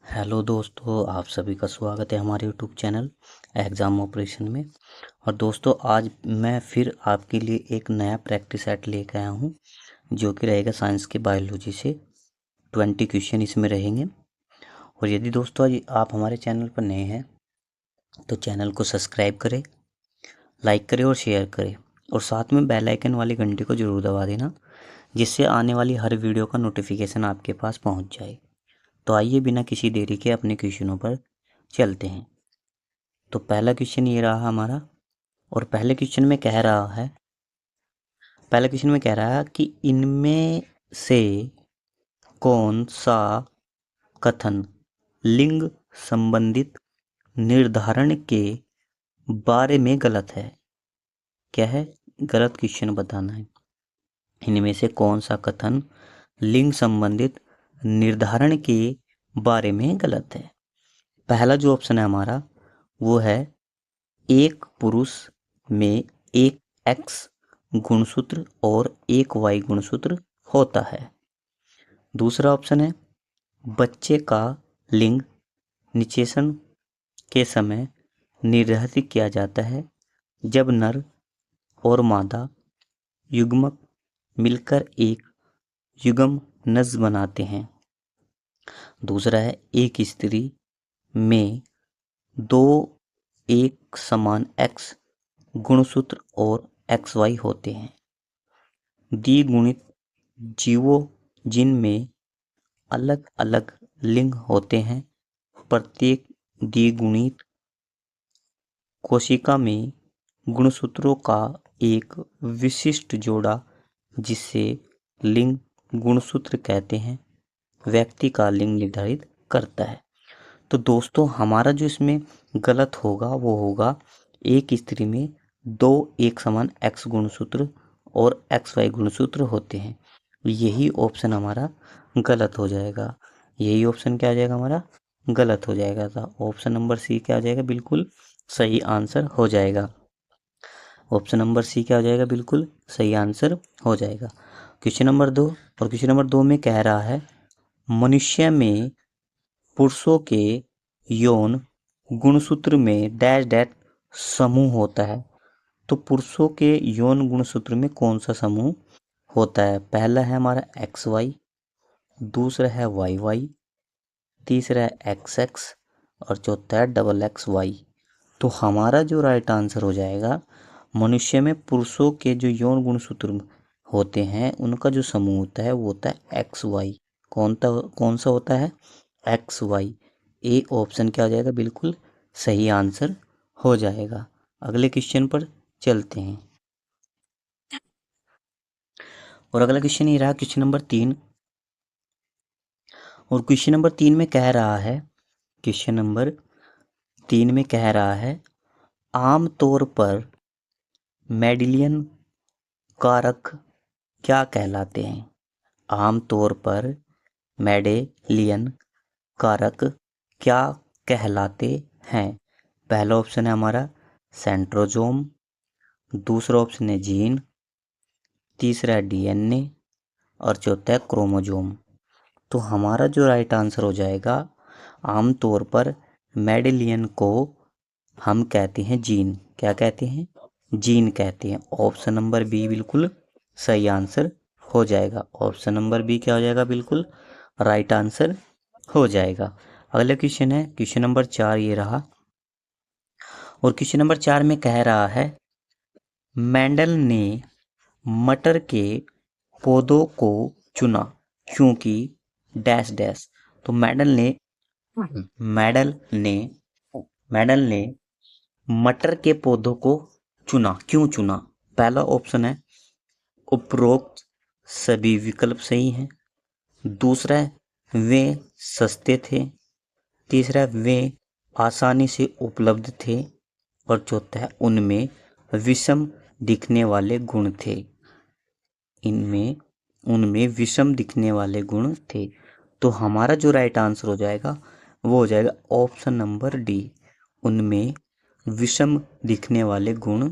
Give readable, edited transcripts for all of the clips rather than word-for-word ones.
Hello दोस्तों, आप सभी का स्वागत है हमारे यूट्यूब चैनल एग्ज़ाम ऑपरेशन में। और दोस्तों, आज मैं फिर आपके लिए एक नया प्रैक्टिस सेट लेकर आया हूँ, जो कि रहेगा साइंस के बायोलॉजी से। 20 क्वेश्चन इसमें रहेंगे। और यदि दोस्तों आज आप हमारे चैनल पर नए हैं तो चैनल को सब्सक्राइब करें, लाइक करें और शेयर करें, और साथ में बेल आइकन वाली घंटी को ज़रूर दबा देना, जिससे आने वाली हर वीडियो का नोटिफिकेशन आपके पास पहुँच जाए। तो आइए बिना किसी देरी के अपने क्वेश्चनों पर चलते हैं। तो पहला क्वेश्चन ये रहा हमारा। और पहले क्वेश्चन में कह रहा है कि इनमें से कौन सा कथन लिंग संबंधित निर्धारण के बारे में गलत है। क्या है? गलत क्वेश्चन बताना है। इनमें से कौन सा कथन लिंग संबंधित निर्धारण के बारे में गलत है। पहला जो ऑप्शन है हमारा वो है, एक पुरुष में एक एक्स गुणसूत्र और एक वाई गुणसूत्र होता है। दूसरा ऑप्शन है, बच्चे का लिंग निषेचन के समय निर्धारित किया जाता है जब नर और मादा युग्मक मिलकर एक युग्म नज बनाते हैं। दूसरा है, एक स्त्री में दो एक समान एक्स गुणसूत्र और एक्स वाई होते हैं। द्विगुणित जीवों जिनमें अलग अलग लिंग होते हैं, प्रत्येक द्विगुणित कोशिका में गुणसूत्रों का एक विशिष्ट जोड़ा, जिसे लिंग गुणसूत्र कहते हैं, व्यक्ति का लिंग निर्धारित करता है। तो दोस्तों, हमारा जो इसमें गलत होगा वो होगा, एक स्त्री में दो एक समान एक्स गुणसूत्र और एक्स वाई गुणसूत्र होते हैं। यही ऑप्शन हमारा गलत हो जाएगा। यही ऑप्शन क्या आ जाएगा? हमारा गलत हो जाएगा। तो ऑप्शन नंबर सी क्या आ जाएगा? बिल्कुल सही आंसर हो जाएगा। ऑप्शन नंबर सी क्या हो जाएगा? बिल्कुल सही आंसर हो जाएगा। Question number 2। और क्वेश्चन नंबर 2 में कह रहा है, मनुष्य में पुरुषों के यौन गुणसूत्र में डैश डैश समूह होता है। तो पुरुषों के यौन गुणसूत्र में कौन सा समूह होता है? पहला है हमारा एक्स वाई, दूसरा है वाई वाई, तीसरा है एक्स एक्स, और चौथा है डबल एक्स वाई। तो हमारा जो राइट आंसर हो जाएगा, मनुष्य में पुरुषों के जो यौन गुणसूत्र होते हैं उनका जो समूह होता है वो होता है एक्स वाई। कौन सा होता है? X Y. ए ऑप्शन क्या हो जाएगा? बिल्कुल सही आंसर हो जाएगा। अगले क्वेश्चन पर चलते हैं। और अगला क्वेश्चन ये रहा, क्वेश्चन नंबर 3। और क्वेश्चन नंबर 3 में कह रहा है, क्वेश्चन नंबर 3 में कह रहा है, आमतौर पर मेंडेलियन कारक क्या कहलाते हैं? आमतौर पर मेंडेलियन कारक क्या कहलाते हैं? पहला ऑप्शन है हमारा सेंट्रोजोम, दूसरा ऑप्शन है जीन, तीसरा है डीएनए, और चौथा है क्रोमोजोम। तो हमारा जो राइट आंसर हो जाएगा, आमतौर पर मेंडेलियन को हम कहते हैं जीन। क्या कहते हैं? जीन कहते हैं। ऑप्शन नंबर बी बिल्कुल सही आंसर हो जाएगा। ऑप्शन नंबर बी क्या हो जाएगा? बिल्कुल राइट आंसर हो जाएगा। अगला क्वेश्चन है क्वेश्चन नंबर 4, ये रहा। और क्वेश्चन नंबर 4 में कह रहा है, मेंडल ने मटर के पौधों को चुना क्योंकि डैश डैश। तो मेंडल ने मेंडल ने मटर के पौधों को चुना, क्यों चुना? पहला ऑप्शन है, उपरोक्त सभी विकल्प सही हैं। दूसरा है, वे सस्ते थे। तीसरा है, वे आसानी से उपलब्ध थे। और चौथा है, उनमें विषम दिखने वाले गुण थे। इनमें उनमें विषम दिखने वाले गुण थे। तो हमारा जो राइट आंसर हो जाएगा वो हो जाएगा ऑप्शन नंबर डी, उनमें विषम दिखने वाले गुण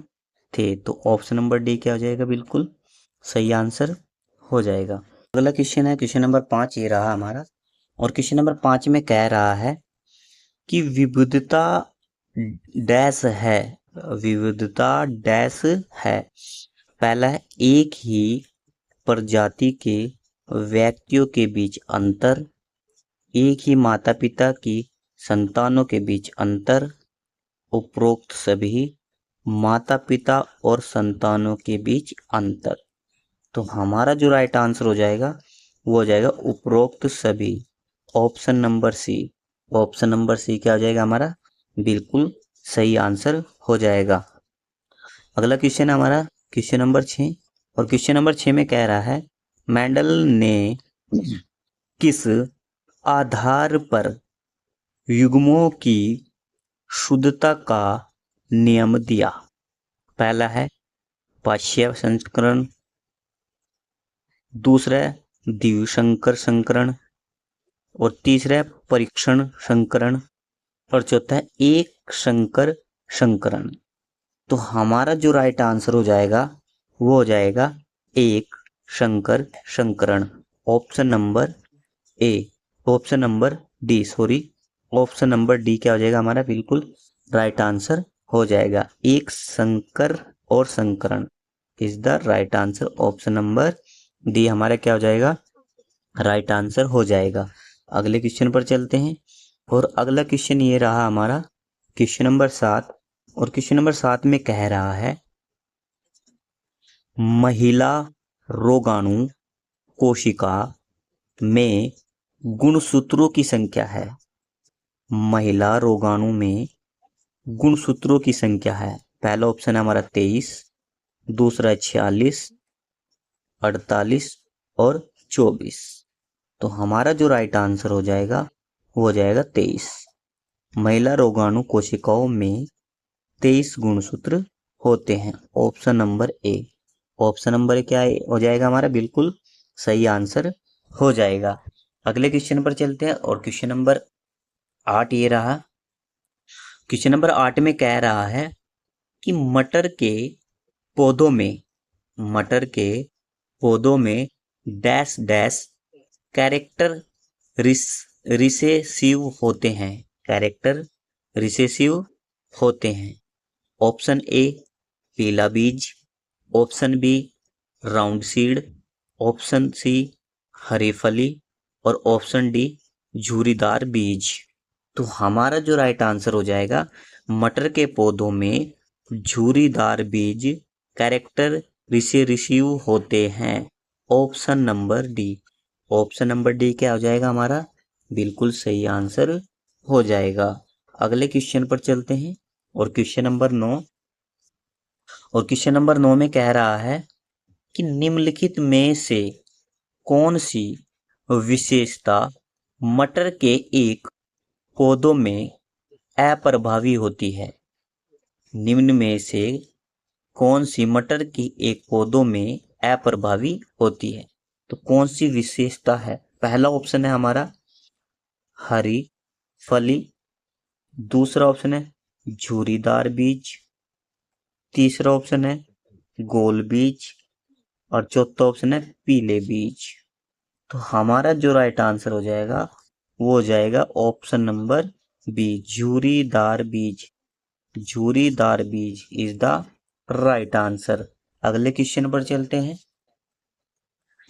थे। तो ऑप्शन नंबर डी क्या हो जाएगा? बिल्कुल सही आंसर हो जाएगा। अगला क्वेश्चन है क्वेश्चन नंबर 5, ये रहा हमारा। और क्वेश्चन नंबर 5 में कह रहा है कि विविधता डैश है, विविधता डैश है। पहला है एक ही प्रजाति के व्यक्तियों के बीच अंतर, एक ही माता पिता की संतानों के बीच अंतर, उपरोक्त सभी माता पिता और संतानों के बीच अंतर। तो हमारा जो राइट आंसर हो जाएगा वो हो जाएगा उपरोक्त सभी, option number C. Option number C क्या हो जाएगा हमारा, बिल्कुल सही आंसर हो जाएगा। अगला क्वेश्चन हमारा क्वेश्चन नंबर 6, और क्वेश्चन नंबर 6 में कह रहा है मेंडल ने किस आधार पर युग्मों की शुद्धता का नियम दिया। पहला है पाश्चात्य संस्करण, दूसरा है द्विसंकर संकरण, और तीसरा है परीक्षण संकरण, और चौथा है एक संकर संकरण। तो हमारा जो राइट आंसर हो जाएगा वो हो जाएगा एक संकर संकरण, option number A, option number D, sorry option number D क्या हो जाएगा हमारा, बिल्कुल राइट आंसर हो जाएगा। एक संकर और संकरण is the right answer, option number D हमारा क्या हो जाएगा, राइट आंसर हो जाएगा। अगले क्वेश्चन पर चलते हैं, और अगला क्वेश्चन ये रहा हमारा क्वेश्चन नंबर 7, और क्वेश्चन नंबर 7 में कह रहा है महिला रोगाणु कोशिका में गुणसूत्रों की संख्या है। महिला रोगाणु में गुणसूत्रों की संख्या है। पहला ऑप्शन है हमारा 23, दूसरा 46, 48 और 24। तो हमारा जो राइट आंसर हो जाएगा वो हो जाएगा 23। महिला रोगाणु कोशिकाओं में 23 गुणसूत्र होते हैं, option number A. Option number क्या हो जाएगा हमारा, बिल्कुल सही आंसर हो जाएगा। अगले क्वेश्चन पर चलते हैं, और क्वेश्चन नंबर 8 ये रहा। क्वेश्चन नंबर 8 में कह रहा है कि मटर के पौधों में, मटर के पौधों में डैश डैश कैरेक्टर रिसेसिव होते हैं, कैरेक्टर रिसेसिव होते हैं। ऑप्शन ए पीला बीज, option B round seed, option C हरी फली, और ऑप्शन डी झूरीदार बीज। तो हमारा जो राइट आंसर हो जाएगा मटर के पौधों में झूरीदार बीज कैरेक्टर रिसेसिव होते हैं, option number D. Option number D क्या हो जाएगा हमारा, बिल्कुल सही आंसर हो जाएगा। अगले क्वेश्चन पर चलते हैं, और क्वेश्चन नंबर 9, और क्वेश्चन नंबर 9 में कह रहा है कि निम्नलिखित में से कौन सी विशेषता मटर के एक पौधों में अप्रभावी होती है। निम्न में से कौन सी मटर की एक पौधों में अप्रभावी होती है। तो कौन सी विशेषता है, पहला ऑप्शन है हमारा हरी फली, दूसरा ऑप्शन है झूरीदार बीज, तीसरा ऑप्शन है गोल बीज, और चौथा ऑप्शन है पीले बीज। तो हमारा जो राइट आंसर हो जाएगा वो हो जाएगा ऑप्शन नंबर बी, झूरीदार बीज। झूरीदार बीज इज द राइट आंसर। अगले क्वेश्चन पर चलते हैं,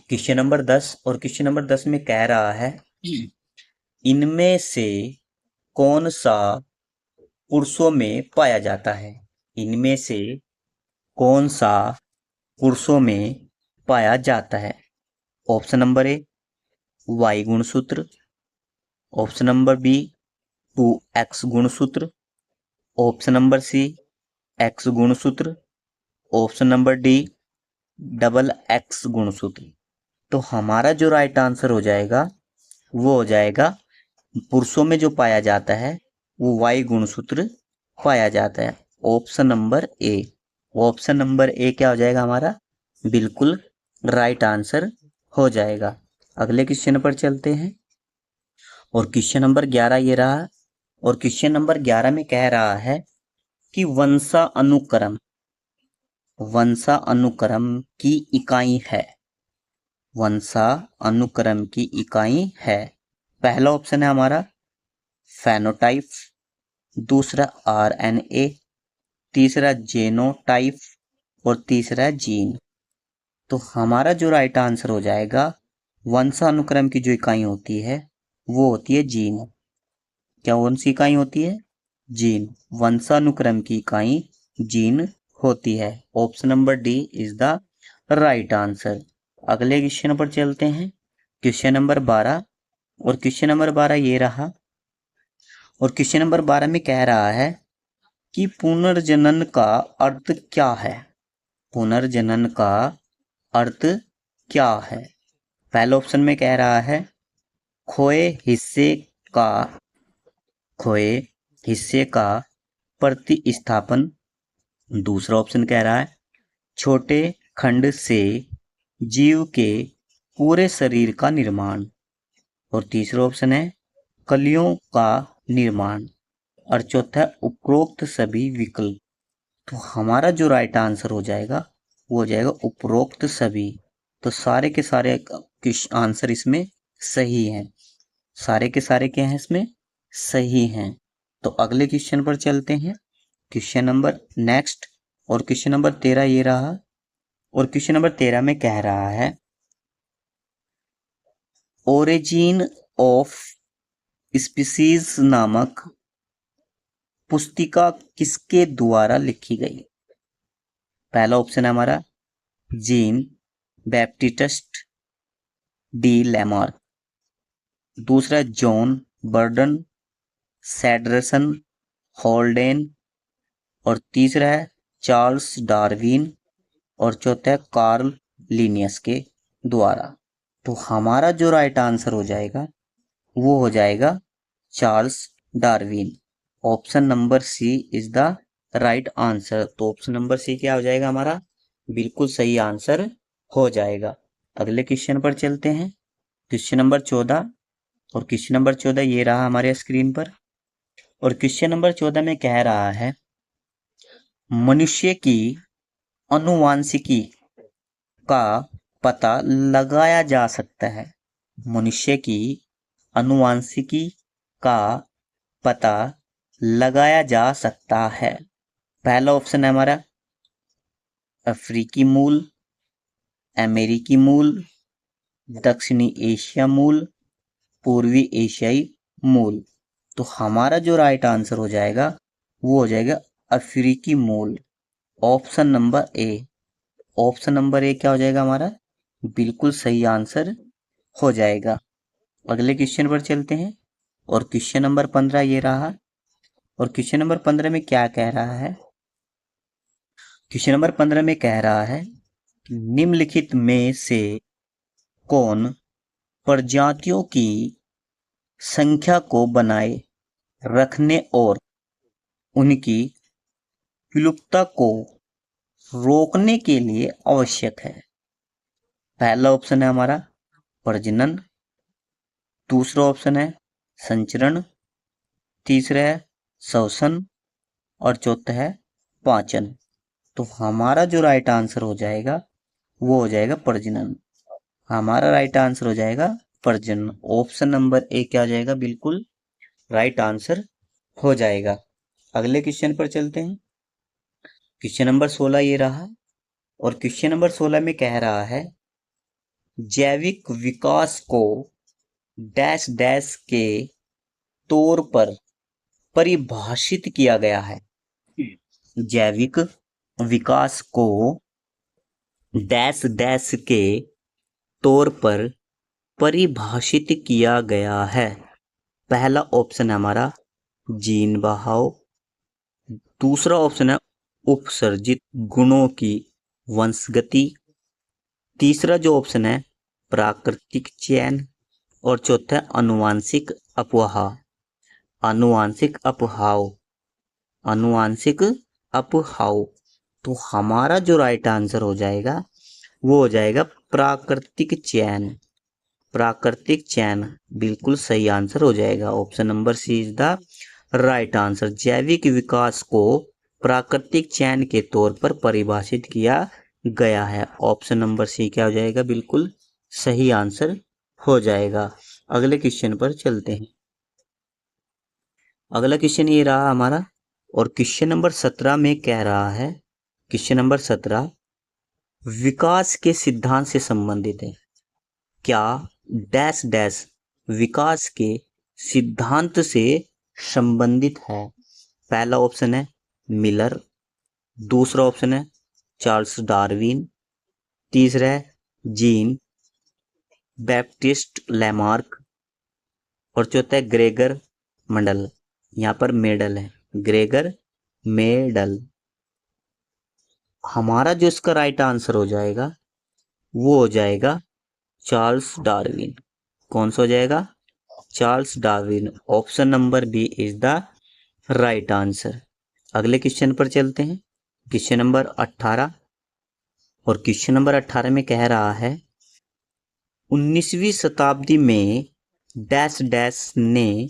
क्वेश्चन नंबर 10, और क्वेश्चन नंबर 10 में कह रहा है इनमें से कौन सा पुरुषों में पाया जाता है। इनमें से कौन सा पुरुषों में पाया जाता है। ऑप्शन नंबर ए वाई गुणसूत्र, ऑप्शन नंबर बी 2x गुणसूत्र, ऑप्शन नंबर सी x गुणसूत्र, ऑप्शन नंबर डी XX गुणसूत्र। तो हमारा जो राइट आंसर हो जाएगा वो हो जाएगा पुरुषों में जो पाया जाता है वो Y गुणसूत्र पाया जाता है, option number A. Option number A क्या हो जाएगा हमारा, बिल्कुल राइट आंसर हो जाएगा। अगले क्वेश्चन पर चलते हैं, और क्वेश्चन नंबर 11 ये रहा, और क्वेश्चन नंबर 11 में कह रहा है कि वंशानुक्रम की इकाई है। वंशानुक्रम की इकाई है। पहला ऑप्शन है हमारा फेनोटाइप, दूसरा आरएनए, तीसरा जेनोटाइप और तीसरा है जीन। तो हमारा जो राइट आंसर हो जाएगा, वंशानुक्रम की जो इकाई होती है वो होती है जीन। क्या कौन सी इकाई होती है? जीन। वंशानुक्रम की इकाई जीन होती है। Option number D is the right answer. अगले क्वेश्चन पर चलते हैं, क्वेश्चन नंबर 12। और क्वेश्चन नंबर 12 ये रहा। और क्वेश्चन नंबर 12 में कह रहा है कि पुनर्जनन का अर्थ क्या है? पुनर्जनन का अर्थ क्या है? पहला ऑप्शन में कह रहा है खोए हिस्से का प्रतिस्थापन। दूसरा ऑप्शन कह रहा है छोटे खंड से जीव के पूरे शरीर का निर्माण। और तीसरा ऑप्शन है कलियों का निर्माण। और चौथा है उपरोक्त सभी विकल्प। तो हमारा जो राइट आंसर हो जाएगा वो हो जाएगा उपरोक्त सभी। तो सारे के सारे आंसर इसमें सही हैं। सारे के सारे क्या हैं इसमें? सही हैं। तो अगले क्वेश्चन पर चलते हैं, क्वेश्चन नंबर नेक्स्ट। और क्वेश्चन नंबर 13 ये रहा। और क्वेश्चन नंबर 13 में कह रहा है ओरिजिन ऑफ स्पीसीज नामक पुस्तिका किसके द्वारा लिखी गई? पहला ऑप्शन है हमारा जीन बैप्टिस्ट डी लैमार्क, दूसरा जॉन बर्डन सैंडरसन हॉल्डेन, और तीसरा है चार्ल्स डार्विन, और चौथा है कार्ल लिनियस के द्वारा। तो हमारा जो राइट आंसर हो जाएगा वो हो जाएगा Charles Darwin. Option number C is the right answer. तो ऑप्शन नंबर सी क्या हो जाएगा हमारा? बिल्कुल सही आंसर हो जाएगा। अगले क्वेश्चन पर चलते हैं, क्वेश्चन नंबर 14। और क्वेश्चन नंबर 14 ये रहा हमारे स्क्रीन पर। और क्वेश्चन नंबर 14 में कह रहा है मनुष्य की अनुवांशिकी का पता लगाया जा सकता है। मनुष्य की अनुवांशिकी का पता लगाया जा सकता है। पहला ऑप्शन है हमारा अफ्रीकी मूल, अमेरिकी मूल, दक्षिणी एशिया मूल, पूर्वी एशियाई मूल। तो हमारा जो राइट आंसर हो जाएगा वो हो जाएगा अफ्रीकी मूल। Option number A. Option number A क्या हो जाएगा हमारा? बिल्कुल सही आंसर हो जाएगा। अगले क्वेश्चन पर चलते हैं। और क्वेश्चन नंबर 15 ये रहा। और क्वेश्चन नंबर 15 में क्या कह रहा है? क्वेश्चन नंबर 15 में कह रहा है निम्नलिखित में से कौन प्रजातियों की संख्या को बनाए रखने और उनकी विलुप्तता को रोकने के लिए आवश्यक है? पहला ऑप्शन है हमारा प्रजनन, दूसरा ऑप्शन है संचरण, तीसरा है श्वसन, और चौथा है पाचन। तो हमारा जो राइट आंसर हो जाएगा वो हो जाएगा प्रजनन। हमारा राइट आंसर हो जाएगा प्रजनन। ऑप्शन नंबर ए क्या हो जाएगा? बिल्कुल राइट आंसर हो जाएगा। अगले क्वेश्चन पर चलते हैं, क्वेश्चन नंबर 16 ये रहा। और क्वेश्चन नंबर 16 में कह रहा है जैविक विकास को डैश डैश के तौर पर परिभाषित किया गया है। जैविक विकास को डैश डैश के तौर पर परिभाषित किया गया है। पहला ऑप्शन है हमारा जीन बहाव, दूसरा ऑप्शन है उपसर्जित गुणों की वंशगति, तीसरा जो ऑप्शन है प्राकृतिक चयन, और चौथा अनुवांशिक अपवाह। अनुवांशिक अपहाव, अनुवांशिक अपहाव। तो हमारा जो राइट आंसर हो जाएगा वो हो जाएगा प्राकृतिक चयन। प्राकृतिक चयन बिल्कुल सही आंसर हो जाएगा। Option number C is the right answer. जैविक विकास को प्राकृतिक चयन के तौर पर परिभाषित किया गया है। ऑप्शन नंबर सी क्या हो जाएगा? बिल्कुल सही आंसर हो जाएगा। अगले क्वेश्चन पर चलते हैं। अगला क्वेश्चन ये रहा हमारा, और क्वेश्चन नंबर 17 में कह रहा है, क्वेश्चन नंबर 17 विकास के सिद्धांत से संबंधित है। क्या डैश डैश विकास के सिद्धांत से संबंधित है? पहला ऑप्शन है मिलर, दूसरा ऑप्शन है चार्ल्स डार्विन, तीसरा है जीन बैप्टिस्ट लैमार्क, और चौथा है ग्रेगर मंडल। यहाँ पर मेडल है, ग्रेगर मेडल। हमारा जो इसका राइट आंसर हो जाएगा वो हो जाएगा चार्ल्स डार्विन। कौन सा हो जाएगा? Charles Darwin. Option number B is the right answer. अगले क्वेश्चन पर चलते हैं, क्वेश्चन नंबर 18, और क्वेश्चन नंबर 18 में कह रहा है 19वीं शताब्दी में डैश डैश ने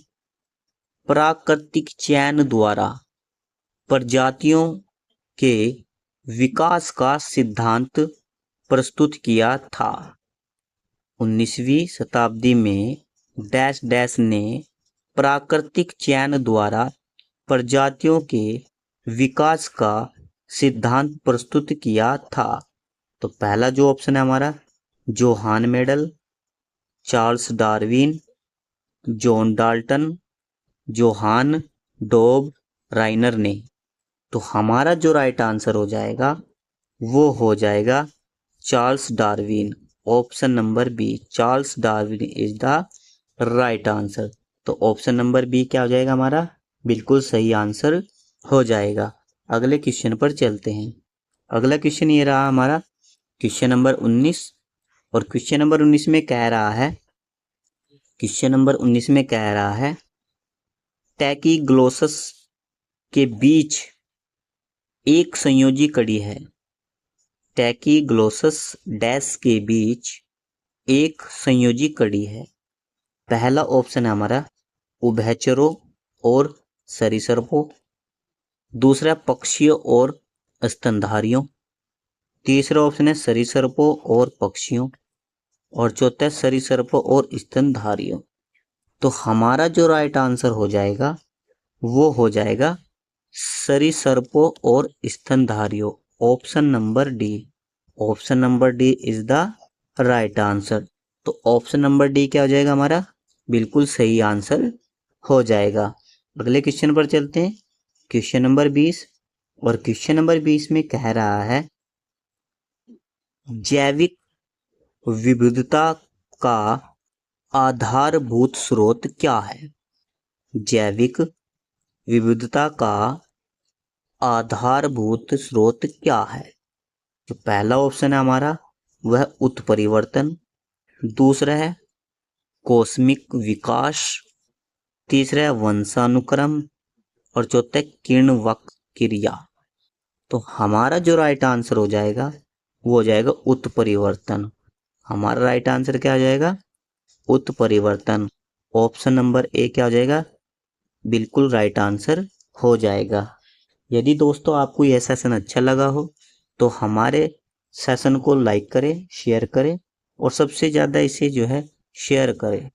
प्राकृतिक चयन द्वारा प्रजातियों के विकास का सिद्धांत प्रस्तुत किया था। 19वीं शताब्दी में डैश डैश ने प्राकृतिक चयन द्वारा प्रजातियों के विकास का सिद्धांत प्रस्तुत किया था। तो पहला जो ऑप्शन है हमारा Johann Mendel, Charles Darwin, John Dalton, Johann Dobereiner ने। तो हमारा जो राइट आंसर हो जाएगा वो हो जाएगा Charles Darwin. Option number B, Charles Darwin is the right answer. तो ऑप्शन नंबर बी क्या हो जाएगा हमारा? बिल्कुल सही आंसर हो जाएगा। अगले क्वेश्चन पर चलते हैं। अगला क्वेश्चन ये रहा हमारा क्वेश्चन नंबर 19, और क्वेश्चन नंबर 19 में कह रहा है, क्वेश्चन नंबर 19 में कह रहा है टैकीग्लोसस के बीच एक संयोजी कड़ी है। टैकीग्लोसस डैश के बीच एक संयोजी कड़ी है। पहला ऑप्शन है हमारा उभयचरों और सरीसृपों, दूसरा पक्षियों और स्तनधारियों, तीसरा ऑप्शन है सरीसृपों और पक्षियों, और चौथा है सरीसृपों और स्तनधारियों। तो हमारा जो राइट आंसर हो जाएगा वो हो जाएगा सरीसृपों और स्तनधारियों। Option number D. Option number D is the right answer. तो ऑप्शन नंबर डी क्या हो जाएगा हमारा? बिल्कुल सही आंसर हो जाएगा। अगले क्वेश्चन पर चलते हैं, क्वेश्चन नंबर 20, और क्वेश्चन नंबर 20 में कह रहा है जैविक विविधता का आधारभूत स्रोत क्या है? जैविक विविधता का आधारभूत स्रोत क्या है? तो पहला ऑप्शन है हमारा वह उत्परिवर्तन, दूसरा है कॉस्मिक विकास, तीसरा है वंशानुक्रम, और चौथा है किण्वक क्रिया। तो हमारा जो राइट आंसर हो जाएगा वो हो जाएगा उत्परिवर्तन। हमारा राइट आंसर क्या हो जाएगा? उत्परिवर्तन। ऑप्शन नंबर ए क्या हो जाएगा? बिल्कुल राइट आंसर हो जाएगा। यदि दोस्तों आपको यह सेशन अच्छा लगा हो तो हमारे सेशन को लाइक करें, शेयर करें, और सबसे ज़्यादा इसे जो है शेयर करें।